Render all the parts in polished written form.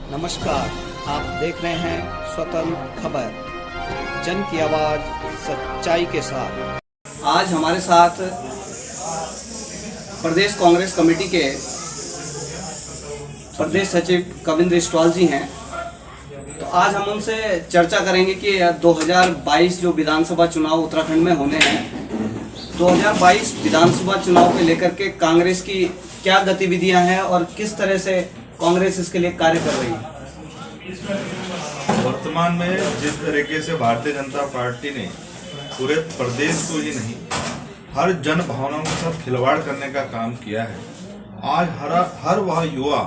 नमस्कार, आप देख रहे हैं स्वतंत्र खबर, जन की आवाज सच्चाई के साथ। आज हमारे साथ प्रदेश कांग्रेस कमेटी के प्रदेश सचिव कविंद्र इस्टवाल जी हैं। तो आज हम उनसे चर्चा करेंगे कि 2022 जो विधानसभा चुनाव उत्तराखंड में होने हैं, 2022 विधानसभा चुनाव को लेकर के कांग्रेस की क्या गतिविधियां हैं और किस तरह से कांग्रेस इसके लिए कार्य कर रही है। वर्तमान में जिस तरीके से भारतीय जनता पार्टी ने पूरे प्रदेश को ही नहीं, हर जन भावनाओं के साथ खिलवाड़ करने का काम किया है। आज हर वह युवा,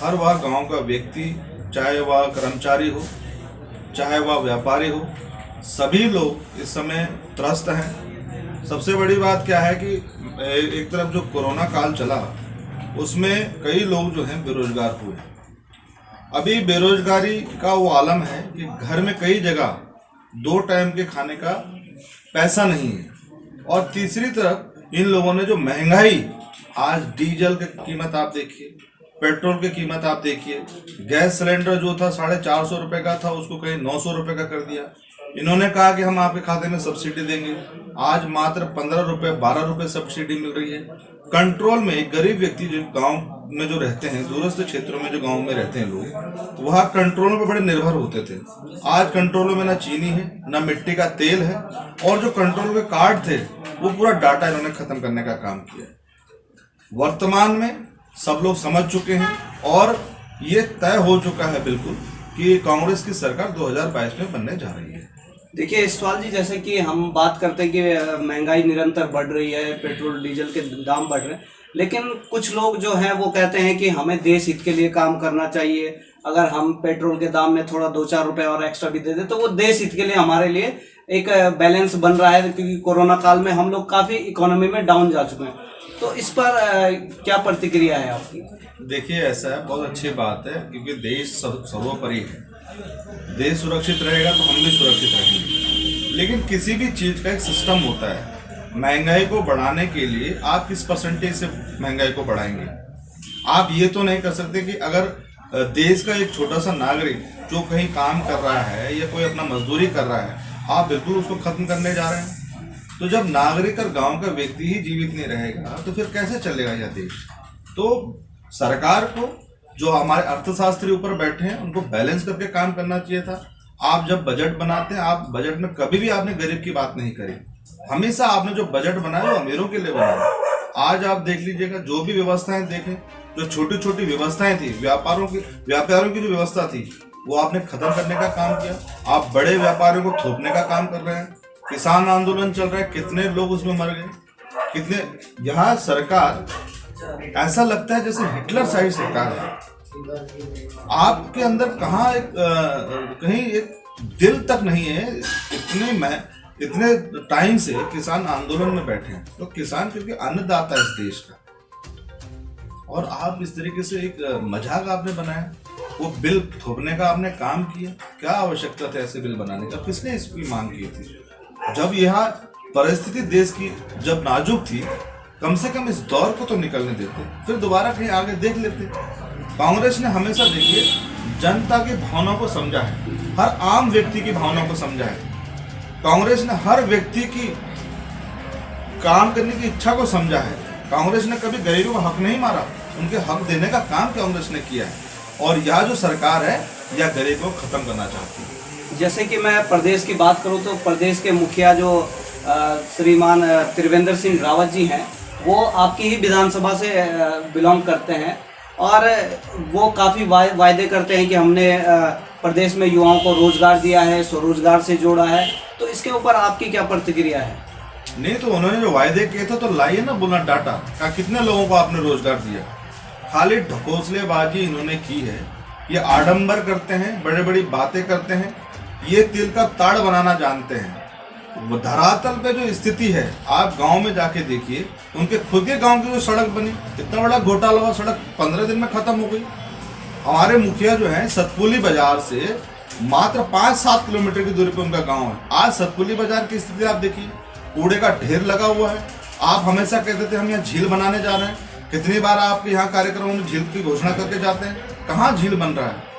हर वह गांव का व्यक्ति, चाहे वह कर्मचारी हो, चाहे वह व्यापारी हो, सभी लोग इस समय त्रस्त हैं। सबसे बड़ी बात क्या है कि एक तरफ जो कोरोना काल चला, उसमें कई लोग जो हैं बेरोजगार हुए। अभी बेरोजगारी का वो आलम है कि घर में कई जगह 2 टाइम के खाने का पैसा नहीं है। और तीसरी तरफ इन लोगों ने जो महंगाई, आज डीजल की कीमत आप देखिए, पेट्रोल की कीमत आप देखिए, गैस सिलेंडर जो था 450 रुपये का था, उसको कहीं 900 रुपये का कर दिया। इन्होंने कहा कि हम आपके खाते में सब्सिडी देंगे, आज मात्र 15 रुपये 12 रुपये सब्सिडी मिल रही है। कंट्रोल में एक गरीब व्यक्ति जो गांव में जो रहते हैं, दूरस्थ क्षेत्रों में जो गांव में रहते हैं लोग, वह कंट्रोलों पर बड़े निर्भर होते थे। आज कंट्रोलों में ना चीनी है, ना मिट्टी का तेल है, और जो कंट्रोल के कार्ड थे वो पूरा डाटा इन्होंने खत्म करने का काम किया। वर्तमान में सब लोग समझ चुके हैं और ये तय हो चुका है बिल्कुल कि कांग्रेस की सरकार 2022 में बनने जा रही है। देखिए इस्टवाल जी, जैसे कि हम बात करते हैं कि महंगाई निरंतर बढ़ रही है, पेट्रोल डीजल के दाम बढ़ रहे हैं, लेकिन कुछ लोग जो हैं वो कहते हैं कि हमें देश हित के लिए काम करना चाहिए। अगर हम पेट्रोल के दाम में थोड़ा 2-4 रुपए और एक्स्ट्रा भी दे दें तो वो देश हित के लिए हमारे लिए एक बैलेंस बन रहा है, क्योंकि कोरोना काल में हम लोग काफ़ी इकोनॉमी में डाउन जा चुके हैं। तो इस पर क्या प्रतिक्रिया है आपकी? देखिए, ऐसा है, बहुत अच्छी बात है, क्योंकि देश सर्वोपरि है। देश सुरक्षित रहेगा तो हम भी सुरक्षित रहेंगे। लेकिन किसी भी चीज़ का एक सिस्टम होता है। महंगाई को बढ़ाने के लिए आप किस परसेंटेज से महंगाई को बढ़ाएंगे? आप ये तो नहीं कर सकते कि अगर देश का एक छोटा सा नागरिक जो कहीं काम कर रहा है या कोई अपना मजदूरी कर रहा है, आप बिल्कुल उसको खत्म करने जा रहे हैं। तो जब नागरिक और गांव का व्यक्ति ही जीवित नहीं रहेगा तो फिर कैसे चलेगा यह देश? तो सरकार को, जो हमारे अर्थशास्त्री ऊपर बैठे हैं, उनको बैलेंस करके काम करना चाहिए था। आप जब बजट बनाते हैं, आप बजट में कभी भी आपने गरीब की बात नहीं करी। हमेशा आपने जो बजट बनाया वो अमीरों के लिए बनाया। आज आप देख लीजिएगा, जो भी व्यवस्थाएं देखें, जो छोटी छोटी व्यवस्थाएं थी, व्यापारियों की जो व्यवस्था थी, वो आपने खत्म करने का काम किया। आप बड़े व्यापारियों को थोपने का काम कर रहे हैं। किसान आंदोलन चल रहा है, कितने लोग उसमें मर गए, कितने। यहाँ सरकार ऐसा लगता है जैसे हिटलर साइड सरकार है। आपके अंदर कहाँ कहीं एक दिल तक नहीं है। इतने टाइम से किसान आंदोलन में बैठे हैं, तो किसान क्योंकि अन्नदाता है इस देश का, और आप इस तरीके से एक मजाक आपने बनाया, वो बिल थोपने का आपने काम किया। क्या आवश्यकता थी ऐसे बिल बनाने का? किसने इसकी मांग की थी? जब यह परिस्थिति देश की जब नाजुक थी, कम से कम इस दौर को तो निकलने देते, फिर दोबारा कहीं आगे देख लेते। कांग्रेस ने हमेशा, देखिए, जनता की भावनाओं को समझा है, हर आम व्यक्ति की भावनाओं को समझा है। कांग्रेस ने हर व्यक्ति की काम करने की इच्छा को समझा है। कांग्रेस ने कभी गरीबों का हक नहीं मारा, उनके हक देने का काम कांग्रेस ने किया है। और यह जो सरकार है, यह गरीबों को खत्म करना चाहती है। जैसे कि मैं प्रदेश की बात करूं तो प्रदेश के मुखिया जो श्रीमान त्रिवेंद्र सिंह रावत जी हैं, वो आपकी ही विधानसभा से बिलोंग करते हैं, और वो काफ़ी वायदे करते हैं कि हमने प्रदेश में युवाओं को रोजगार दिया है, स्वरोजगार से जोड़ा है। तो इसके ऊपर आपकी क्या प्रतिक्रिया है? नहीं, तो उन्होंने जो वायदे किए थे तो लाइए ना बोलना डाटा का, कितने लोगों को आपने रोजगार दिया? खाली ढकोसलेबाजी इन्होंने की है। ये आडंबर करते हैं, बड़े बड़ी बातें करते हैं, ये तिल का ताड़ बनाना जानते हैं। धरातल पे जो स्थिति है, आप गांव में जाके देखिए, उनके खुद के गांव की जो सड़क बनी, इतना बड़ा घोटाला हुआ, सड़क 15 दिन में खत्म हो गई। हमारे मुखिया जो हैं, सतपुली बाजार से मात्र 5-7 किलोमीटर की दूरी पे उनका गांव है। आज सतपुली बाजार की स्थिति आप देखिए, कूड़े का ढेर लगा हुआ है। आप हमेशा कहते थे हम यहाँ झील बनाने जा रहे हैं, कितनी बार आपके यहाँ कार्यक्रमों में झील की घोषणा करके जाते हैं, कहाँ झील बन रहा है।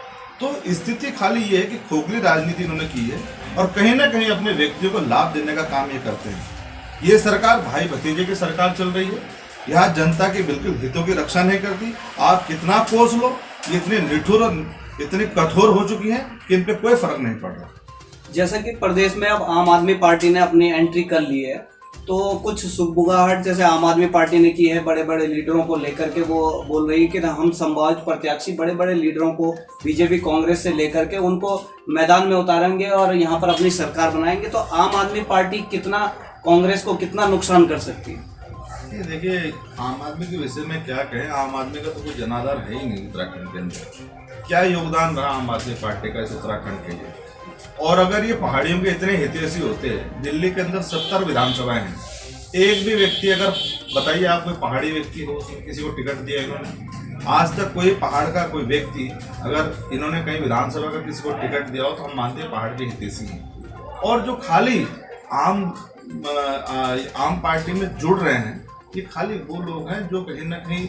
तो स्थिति खाली ये है कि खोखली राजनीति इन्होंने की है और कहीं ना कहीं अपने व्यक्तियों को लाभ देने का काम ये करते हैं। ये सरकार भाई भतीजे की सरकार चल रही है, यहाँ जनता के बिल्कुल हितों की रक्षा नहीं करती। आप कितना कोस लो, ये इतने निठुर और इतनी कठोर हो चुकी हैं कि इन पे कोई फर्क नहीं पड़ रहा। जैसा कि प्रदेश में अब आम आदमी पार्टी ने अपनी एंट्री कर ली है, तो कुछ सुगबुगाहट जैसे आम आदमी पार्टी ने की है बड़े बड़े लीडरों को लेकर के, वो बोल रही है कि हम संभावित प्रत्याशी बड़े बड़े लीडरों को बीजेपी कांग्रेस से लेकर के उनको मैदान में उतारेंगे और यहाँ पर अपनी सरकार बनाएंगे। तो आम आदमी पार्टी कितना कांग्रेस को कितना नुकसान कर सकती है? ये देखिए, आम आदमी के विषय में क्या कहें, आम आदमी का तो कोई जनाधार है ही नहीं उत्तराखंड के अंदर। क्या योगदान रहा आम आदमी पार्टी का इस उत्तराखंड के लिए? और अगर ये पहाड़ियों के इतने हितैषी होते हैं, दिल्ली के अंदर 70 विधानसभाएं हैं, एक भी व्यक्ति अगर बताइए आप कोई पहाड़ी व्यक्ति हो किसी को टिकट दिया इन्होंने? आज तक कोई पहाड़ का कोई व्यक्ति अगर इन्होंने कहीं विधानसभा का किसी को टिकट दिया हो तो हम मानते हैं पहाड़ के हितैषी हैं। और जो खाली आम पार्टी में जुड़ रहे हैं, ये खाली वो लोग हैं जो कहीं ना कहीं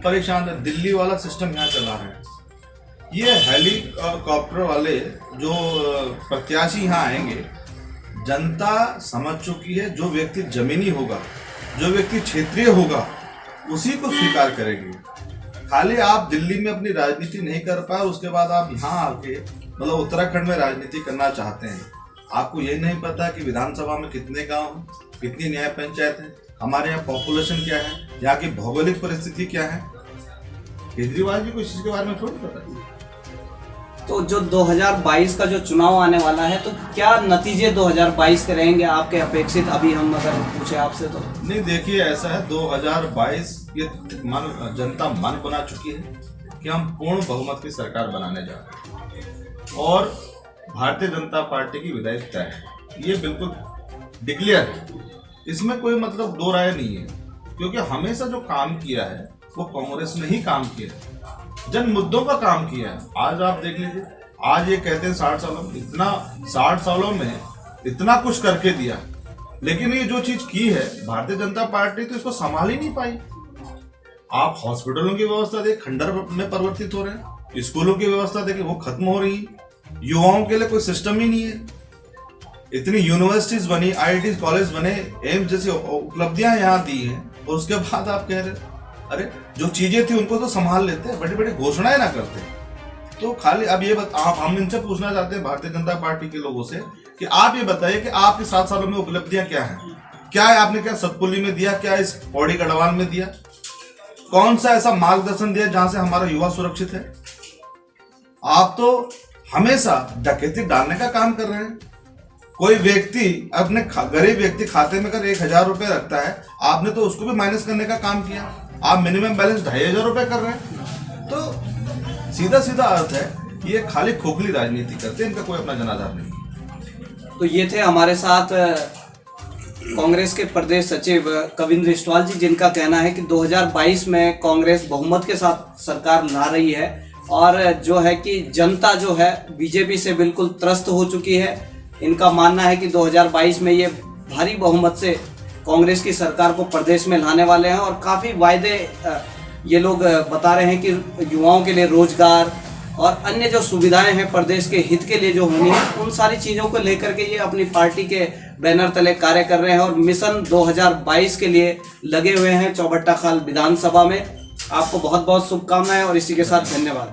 परेशान है। दिल्ली वाला सिस्टम यहाँ चला रहे हैं। ये हेलीकॉप्टर वाले जो प्रत्याशी यहाँ आएंगे, जनता समझ चुकी है, जो व्यक्ति जमीनी होगा, जो व्यक्ति क्षेत्रीय होगा, उसी को स्वीकार करेगी। खाली आप दिल्ली में अपनी राजनीति नहीं कर पाए, उसके बाद आप यहाँ आके मतलब उत्तराखंड में राजनीति करना चाहते हैं। आपको ये नहीं पता कि विधानसभा में कितने गांव हैं, कितनी न्याय पंचायत है, हमारे यहाँ पॉपुलेशन क्या है, यहाँ की भौगोलिक परिस्थिति क्या है। केजरीवाल जी को इस चीज के बारे में थोड़ी पता है। तो जो 2022 का जो चुनाव आने वाला है, तो क्या नतीजे 2022 के रहेंगे आपके अपेक्षित? अभी हम अगर पूछे आपसे तो नहीं, देखिए ऐसा है, 2022 ये जनता मन बना चुकी है कि हम पूर्ण बहुमत की सरकार बनाने जा रहे हैं और भारतीय जनता पार्टी की विधायिका है, ये बिल्कुल डिक्लेयर है। इसमें कोई मतलब दो राय नहीं है, क्योंकि हमेशा जो काम किया है वो कांग्रेस ने ही काम किया है, जन मुद्दों का काम किया है। आज आप देख लीजिए, आज ये कहते हैं 60 सालों में इतना कुछ करके दिया, लेकिन ये जो चीज की है भारतीय जनता पार्टी तो इसको संभाल ही नहीं पाई। आप हॉस्पिटलों की व्यवस्था देख, खंडर में परिवर्तित हो रहे हैं, स्कूलों की व्यवस्था देखिए वो खत्म हो रही है, युवाओं के लिए कोई सिस्टम ही नहीं है। इतनी यूनिवर्सिटीज बनी, IIT कॉलेज बने, एम्स जैसी उपलब्धियां यहाँ दी हैं, और उसके बाद आप कह रहे अरे जो चीजें थी उनको तो संभाल लेते, बड़ी बड़ी घोषणाएं ना करते। तो खाली अब ये हम इनसे पूछना चाहते हैं भारतीय जनता पार्टी के लोगों से कि आप ये बताइए कि आपके 7 सालों में उपलब्धियां क्या हैं? क्या है आपने, क्या सतपुली में दिया, क्या इस पौड़ी गढ़वाल में दिया? कौन सा ऐसा मार्गदर्शन दिया जहां से हमारा युवा सुरक्षित है? आप तो हमेशा डकैती डालने का काम कर रहे हैं। कोई व्यक्ति अपने गरीब व्यक्ति खाते में अगर 1000 रुपए रखता है, आपने तो उसको भी माइनस करने का काम किया। आप मिनिमम बैलेंस 2500 रुपए कर रहे हैं। तो सीधा सीधा अर्थ है, ये खाली खोखली राजनीति करते हैं, इनका कोई अपना जनाधार नहीं। तो ये थे हमारे साथ कांग्रेस के प्रदेश सचिव कविंद्र इस्टवाल जी, जिनका कहना है कि 2022 में कांग्रेस बहुमत के साथ सरकार ला रही है और जो है कि जनता जो है बीजेपी से बिल्कुल त्रस्त हो चुकी है। इनका मानना है कि 2022 में ये भारी बहुमत से कांग्रेस की सरकार को प्रदेश में लाने वाले हैं और काफ़ी वायदे ये लोग बता रहे हैं कि युवाओं के लिए रोजगार और अन्य जो सुविधाएं हैं प्रदेश के हित के लिए जो होनी है, उन सारी चीज़ों को लेकर के ये अपनी पार्टी के बैनर तले कार्य कर रहे हैं और मिशन 2022 के लिए लगे हुए हैं चौबट्टा खाल विधानसभा में। आपको बहुत बहुत शुभकामनाएं और इसी के साथ धन्यवाद।